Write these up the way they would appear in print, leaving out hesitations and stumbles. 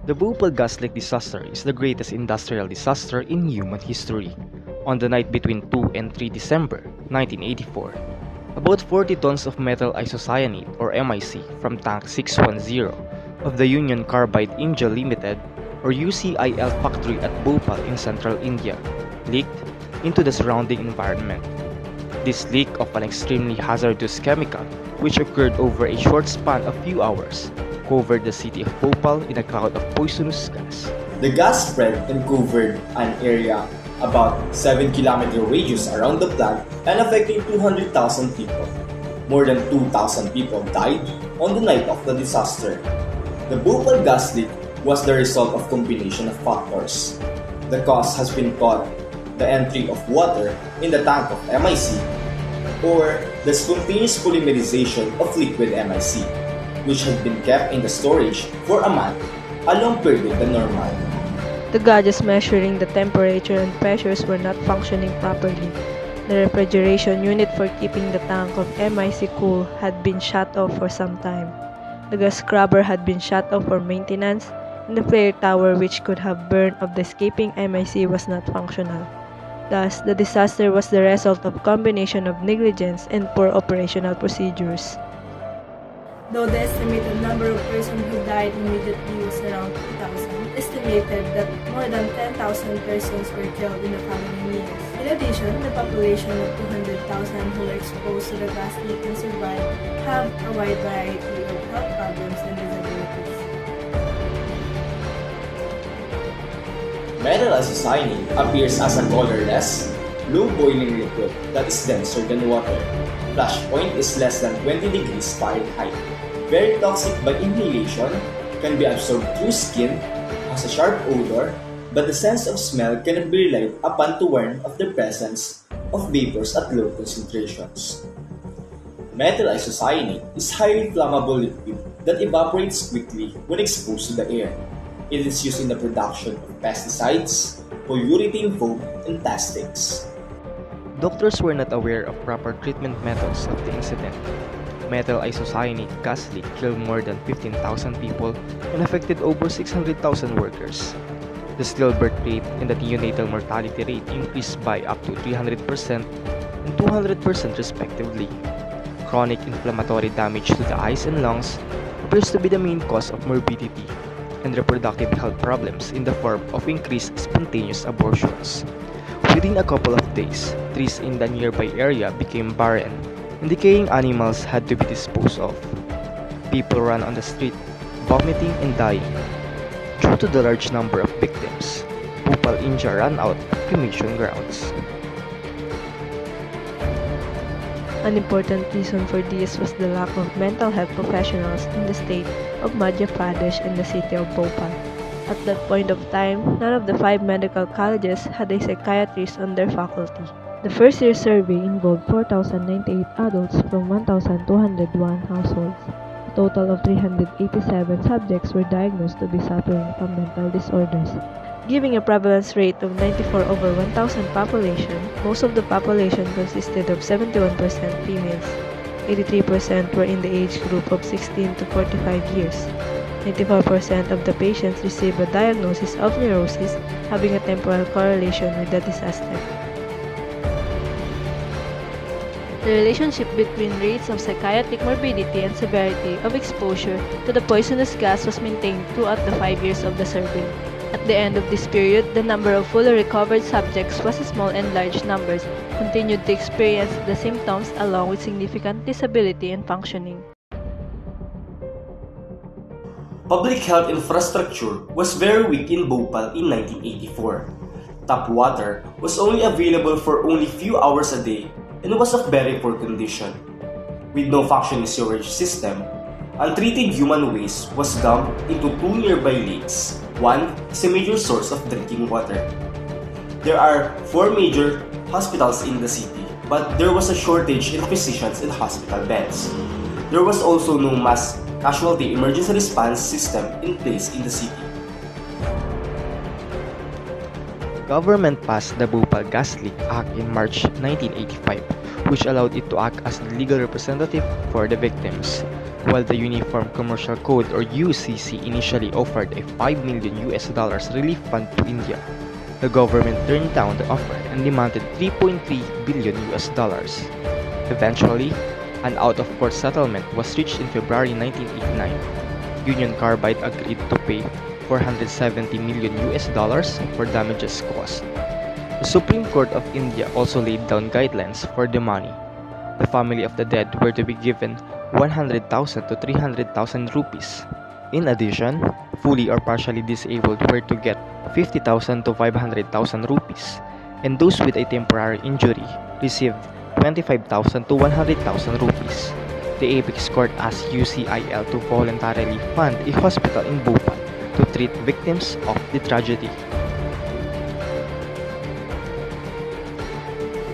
The Bhopal gas leak disaster is the greatest industrial disaster in human history. On the night between 2 and 3 December 1984, about 40 tons of metal isocyanate or MIC from Tank 610 of the Union Carbide India Limited or UCIL factory at Bhopal in central India leaked into the surrounding environment. This leak of an extremely hazardous chemical, which occurred over a short span of few hours, covered the city of Bhopal in a cloud of poisonous gas. The gas spread and covered an area about 7-kilometer radius around the plant and affecting 200,000 people. More than 2,000 people died on the night of the disaster. The Bhopal gas leak was the result of combination of factors. The cause has been thought the entry of water in the tank of MIC or the spontaneous polymerization of liquid MIC, which had been kept in the storage for a month, a long period than normal. The gauges measuring the temperature and pressures were not functioning properly. The refrigeration unit for keeping the tank of MIC cool had been shut off for some time. The gas scrubber had been shut off for maintenance, and the flare tower which could have burned of the escaping MIC was not functional. Thus, the disaster was the result of combination of negligence and poor operational procedures. Though the estimated number of persons who died immediately was around 2,000, estimated that more than 10,000 persons were killed in the following years. In addition, the population of 200,000 who were exposed to the gas leak and survived have a wide variety of health problems and disabilities. Metal isocyanate appears as a colorless, low boiling liquid that is denser than water. Flash point is less than 20 degrees Fahrenheit. Very toxic by inhalation, can be absorbed through skin, has a sharp odor, but the sense of smell cannot be relied upon to warn of the presence of vapors at low concentrations. Metal isocyanate is highly flammable liquid that evaporates quickly when exposed to the air. It is used in the production of pesticides, polyurethane foam, and plastics. Doctors were not aware of proper treatment methods of the incident. Metal isocyanate gas leak killed more than 15,000 people and affected over 600,000 workers. The stillbirth rate and the neonatal mortality rate increased by up to 300% and 200% respectively. Chronic inflammatory damage to the eyes and lungs appears to be the main cause of morbidity and reproductive health problems in the form of increased spontaneous abortions. Within a couple of days, trees in the nearby area became barren, and decaying animals had to be disposed of. People ran on the street, vomiting and dying. Due to the large number of victims, Bhopal, India ran out of cremation grounds. An important reason for this was the lack of mental health professionals in the state of Madhya Pradesh and the city of Bhopal. At that point of time, none of the 5 medical colleges had a psychiatrist on their faculty. The first year survey involved 4,098 adults from 1,201 households. A total of 387 subjects were diagnosed to be suffering from mental disorders. Giving a prevalence rate of 94 over 1,000 population, most of the population consisted of 71% females. 83% were in the age group of 16 to 45 years. 94% of the patients received a diagnosis of neurosis, having a temporal correlation with the disaster. The relationship between rates of psychiatric morbidity and severity of exposure to the poisonous gas was maintained throughout the 5 years of the survey. At the end of this period, the number of fully recovered subjects was small and large numbers continued to experience the symptoms along with significant disability and functioning. Public health infrastructure was very weak in Bhopal in 1984. Tap water was only available for only few hours a day and was of very poor condition. With no functioning sewerage system, untreated human waste was dumped into 2 nearby lakes. One is a major source of drinking water. There are 4 major hospitals in the city, but there was a shortage in physicians and hospital beds. There was also no mass casualty emergency response system in place in the city. Government passed the Bhopal Gas Leak Act in March 1985, which allowed it to act as the legal representative for the victims. While the Uniform Commercial Code or UCC initially offered a $5 million relief fund to India, the government turned down the offer and demanded $3.3 billion. Eventually, an out-of-court settlement was reached in February 1989. Union Carbide agreed to pay $470 million for damages caused. The Supreme Court of India also laid down guidelines for the money. The family of the dead were to be given 100,000 to 300,000 rupees. In addition, fully or partially disabled were to get 50,000 to 500,000 rupees, and those with a temporary injury received 25,000 to 100,000 rupees. The Apex Court asked UCIL to voluntarily fund a hospital in Bhopal to treat victims of the tragedy.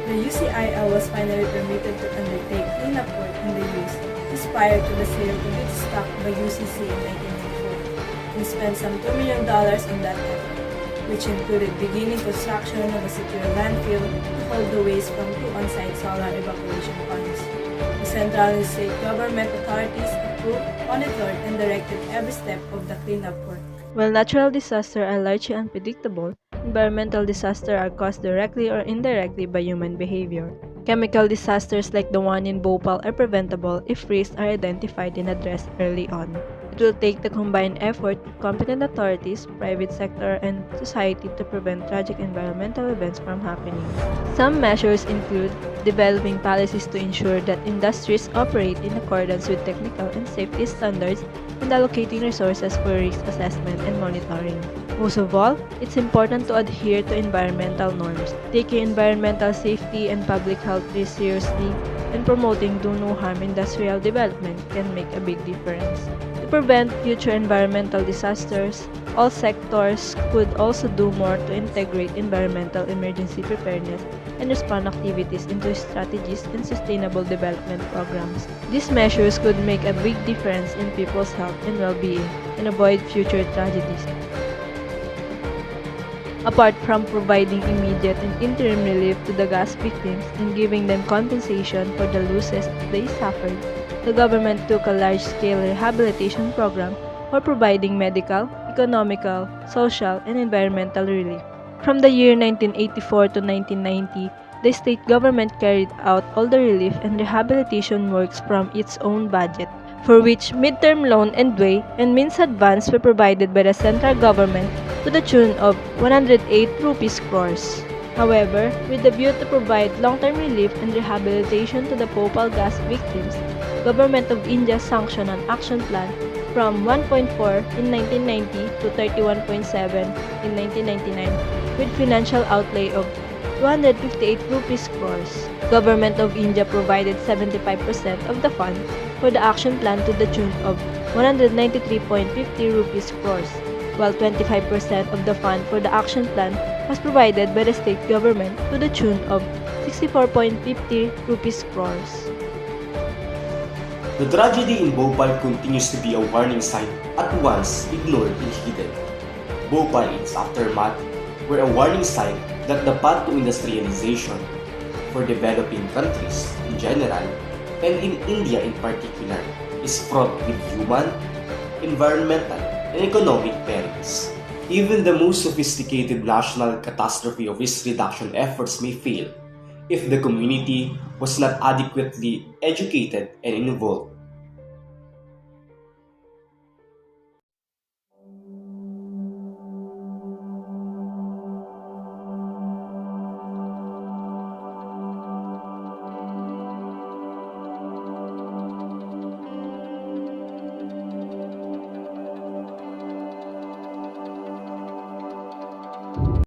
The UCIL was finally permitted to undertake cleanup work in the US just prior to the sale of its stock by UCC in 1994, and spent some $2 million on that effort, which included beginning construction of a secure landfill to hold the waste from 2 on-site solar evacuation ponds. The central and state government authorities approved, monitored, and directed every step of the cleanup work. While natural disasters are largely unpredictable, environmental disasters are caused directly or indirectly by human behavior. Chemical disasters like the one in Bhopal are preventable if risks are identified and addressed early on. It will take the combined effort of competent authorities, private sector, and society to prevent tragic environmental events from happening. Some measures include developing policies to ensure that industries operate in accordance with technical and safety standards and allocating resources for risk assessment and monitoring. Most of all, it's important to adhere to environmental norms. Taking environmental safety and public health risks seriously and promoting do no harm industrial development can make a big difference. To prevent future environmental disasters, all sectors could also do more to integrate environmental emergency preparedness and response activities into strategies and sustainable development programs. These measures could make a big difference in people's health and well-being and avoid future tragedies. Apart from providing immediate and interim relief to the gas victims and giving them compensation for the losses they suffered, the government took a large-scale rehabilitation program for providing medical, economical, social, and environmental relief. From the year 1984 to 1990, the state government carried out all the relief and rehabilitation works from its own budget, for which midterm loan and way and means advance were provided by the central government to the tune of 108 rupees crores. However, with the view to provide long-term relief and rehabilitation to the Bhopal gas victims, Government of India sanctioned an action plan from 1.4 in 1990 to 31.7 in 1999 with financial outlay of 258 rupees crores. Government of India provided 75% of the fund for the action plan to the tune of 193.50 rupees crores, while 25% of the fund for the action plan was provided by the state government to the tune of 64.50 rupees crores. The tragedy in Bhopal continues to be a warning sign at once ignored and hidden. Bhopal and its aftermath were a warning sign that the path to industrialization for developing countries in general and in India in particular is fraught with human, environmental, and economic perils. Even the most sophisticated national catastrophe of risk reduction efforts may fail if the community was not adequately educated and involved.